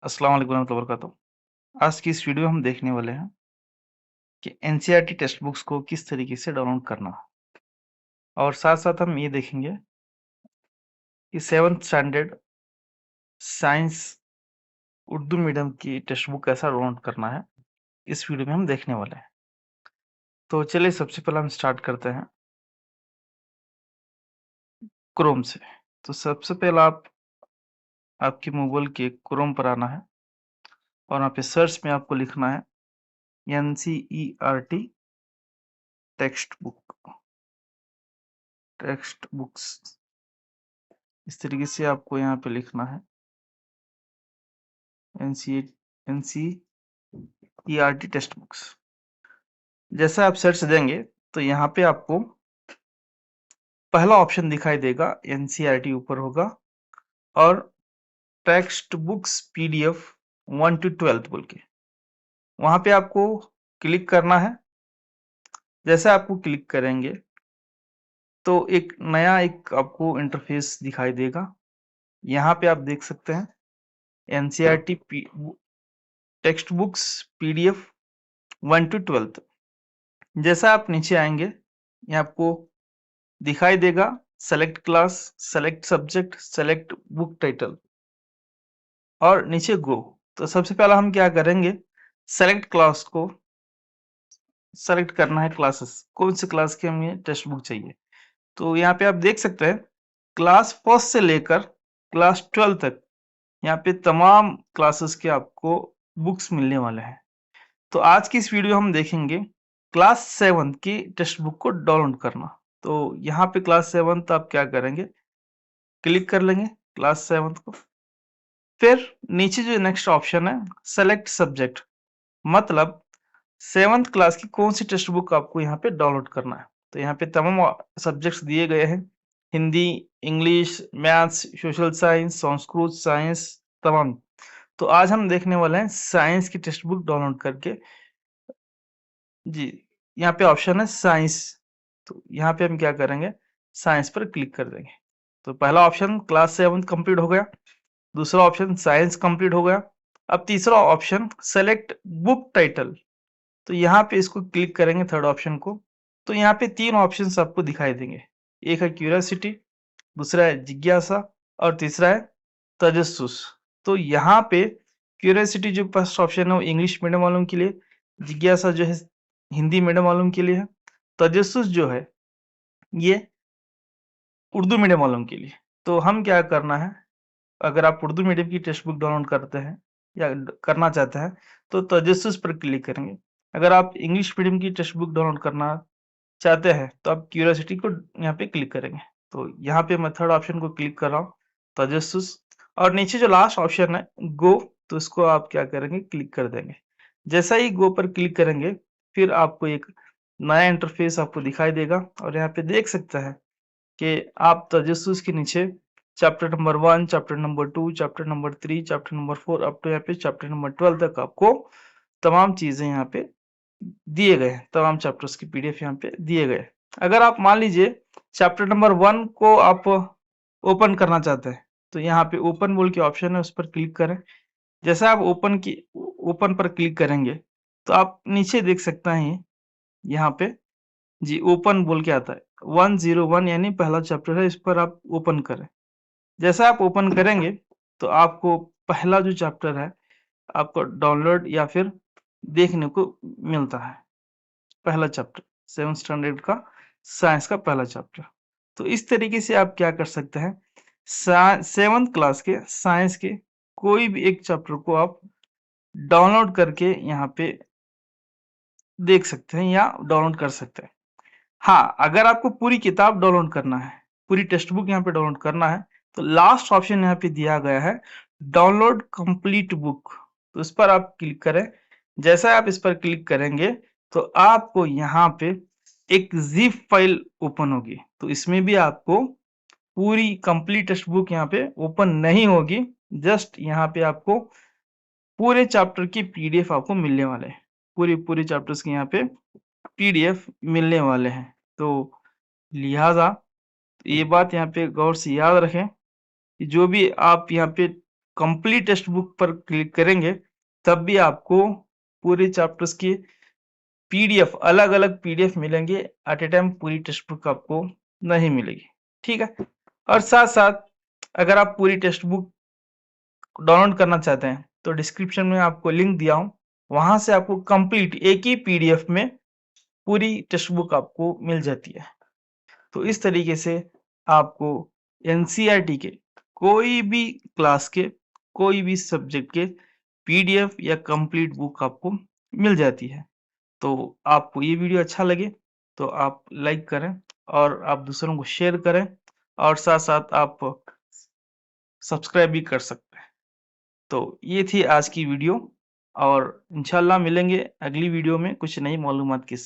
अस्सलाम वालेकुम warahmatullahi wabarakatuh। आज की इस वीडियो में हम देखने वाले हैं कि एनसीईआरटी टेक्स्ट बुक्स को किस तरीके से डाउनलोड करना, और साथ साथ हम ये देखेंगे कि 7th standard science Urdu medium की टेक्स्ट बुक कैसा डाउनलोड करना है, इस वीडियो में हम देखने वाले हैं। तो चलिए सबसे पहले हम स्टार्ट करते हैं क्रोम से। तो सबसे पहले आपके मोबाइल के क्रोम पर आना है और यहाँ पे सर्च में आपको लिखना है एनसीईआरटी टेक्स्ट बुक्स। इस तरीके से आपको यहाँ पे लिखना है एनसीईआरटी टेक्स्ट बुक्स। जैसा आप सर्च देंगे तो यहाँ पे आपको पहला ऑप्शन दिखाई देगा, एनसीईआरटी ऊपर होगा और टेक्स्ट बुक्स पीडीएफ 1 to 12 बोल के वहां पे आपको क्लिक करना है। जैसे आपको क्लिक करेंगे तो एक नया आपको इंटरफेस दिखाई देगा। यहाँ पे आप देख सकते हैं NCERT text books PDF 1 to 12। जैसा आप नीचे आएंगे ये आपको दिखाई देगा select class, select subject, select book title और नीचे गो। तो सबसे पहला हम क्या करेंगे, सेलेक्ट क्लास को सेलेक्ट करना है, क्लासेस कौन से क्लास की हमें टेक्स्ट बुक चाहिए। तो यहाँ पे आप देख सकते हैं क्लास फर्स्ट से लेकर क्लास 12 तक यहाँ पे तमाम क्लासेस के आपको बुक्स मिलने वाले हैं। तो आज की इस वीडियो हम देखेंगे क्लास 7 की टेक्स्ट बुक को डाउनलोड करना। तो यहाँ पे क्लास 7 आप क्या करेंगे, क्लिक कर लेंगे क्लास 7 को। फिर नीचे जो नेक्स्ट ऑप्शन है सेलेक्ट सब्जेक्ट, मतलब 7th क्लास की कौन सी टेक्स्ट बुक आपको यहाँ पे डाउनलोड करना है। तो यहाँ पे तमाम सब्जेक्ट्स दिए गए हैं, Hindi, English, maths, social science, Sanskrit, science, तमाम। तो आज हम देखने वाले हैं साइंस की टेक्स्ट बुक डाउनलोड करके। जी, यहाँ पे ऑप्शन है साइंस। तो यहाँ पे हम क्या करेंगे, साइंस पर क्लिक कर देंगे। तो पहला ऑप्शन क्लास 7 कंप्लीट हो गया, दूसरा ऑप्शन साइंस कंप्लीट हो गया। अब तीसरा ऑप्शन सेलेक्ट बुक टाइटल, तो यहाँ पे इसको क्लिक करेंगे थर्ड ऑप्शन को। तो यहाँ पे तीन ऑप्शंस आपको दिखाई देंगे, एक है क्यूरियोसिटी, दूसरा है जिज्ञासा और तीसरा है तजस्सुस। तो यहाँ पे क्यूरियोसिटी जो फर्स्ट ऑप्शन है वो इंग्लिश मीडियम वालों के लिए, जिज्ञासा जो है हिंदी मीडियम वालों के लिए है, तजस्सुस जो है ये उर्दू मीडियम वालों के लिए। तो हम क्या करना है, अगर आप उर्दू मीडियम की टेक्स्ट बुक डाउनलोड करते हैं या करना चाहते हैं तो तजस्सुस पर क्लिक करेंगे। अगर आप इंग्लिश मीडियम की टेक्स्ट बुक डाउनलोड करना चाहते हैं तो आप क्यूरियोसिटी को यहाँ पे क्लिक करेंगे। तो यहाँ पे मैं थर्ड ऑप्शन को क्लिक कर रहा हूँ, तजस्सुस। और नीचे जो लास्ट ऑप्शन है गो, तो इसको आप क्या करेंगे, क्लिक कर देंगे। जैसा ही गो पर क्लिक करेंगे फिर आपको एक नया इंटरफेस आपको दिखाई देगा और यहाँ पे देख सकते हैं कि आप तजस्सुस के नीचे chapter number 1, chapter number 2, chapter number 3, chapter number 4 up to यहाँ पे चैप्टर नंबर 12 तक आपको तमाम चीजें यहाँ पे दिए गए हैं, तमाम चैप्टर्स की पीडीएफ यहाँ पे दिए गए। अगर आप मान लीजिए चैप्टर नंबर 1 को आप ओपन करना चाहते हैं तो यहाँ पे ओपन बोल के ऑप्शन है, उस पर क्लिक करें। जैसे आप ओपन पर क्लिक करेंगे तो आप नीचे देख सकते हैं यहाँ पे जी ओपन बोल के आता है 101, यानी पहला चैप्टर है, इस पर आप ओपन करें। जैसा आप ओपन करेंगे तो आपको पहला जो चैप्टर है आपको डाउनलोड या फिर देखने को मिलता है, पहला चैप्टर 7th स्टैंडर्ड का साइंस का पहला चैप्टर। तो इस तरीके से आप क्या कर सकते हैं, 7th क्लास के साइंस के कोई भी एक चैप्टर को आप डाउनलोड करके यहाँ पे देख सकते हैं या डाउनलोड कर सकते हैं। हाँ, अगर आपको पूरी किताब डाउनलोड करना है, पूरी टेक्स्ट बुक यहाँ पे डाउनलोड करना है तो लास्ट ऑप्शन यहाँ पे दिया गया है डाउनलोड कंप्लीट बुक, तो इस पर आप क्लिक करें। जैसा आप इस पर क्लिक करेंगे तो आपको यहाँ पे एक जिप फाइल ओपन होगी। तो इसमें भी आपको पूरी कंप्लीट टेक्स्ट बुक यहाँ पे ओपन नहीं होगी, जस्ट यहाँ पे आपको पूरे चैप्टर की पीडीएफ आपको मिलने वाले हैं, पूरी चैप्टर्स के यहाँ पे पीडीएफ मिलने वाले हैं। तो लिहाजा ये बात यहाँ पे गौर से याद रखें कि जो भी आप यहाँ पे कंप्लीट टेक्स्ट बुक पर क्लिक करेंगे तब भी आपको पूरे चैप्टर्स की पीडीएफ अलग-अलग पीडीएफ मिलेंगे। एट ए टाइम पूरी टेक्स्ट बुक आपको नहीं मिलेगी, ठीक है। और साथ-साथ अगर आप पूरी टेक्स्ट बुक डाउनलोड करना चाहते हैं तो डिस्क्रिप्शन में आपको लिंक दिया हूँ, वहां से आपको कंप्लीट एक ही पीडीएफ में पूरी टेक्स्ट बुक आपको मिल जाती है। तो इस तरीके से आपको एनसीईआरटी के कोई भी क्लास के कोई भी सब्जेक्ट के पीडीएफ या कंप्लीट बुक आपको मिल जाती है। तो आपको ये वीडियो अच्छा लगे तो आप लाइक करें और आप दूसरों को शेयर करें और साथ-साथ आप सब्सक्राइब भी कर सकते हैं। तो ये थी आज की वीडियो और इंशाल्लाह मिलेंगे अगली वीडियो में कुछ नई मालूमात के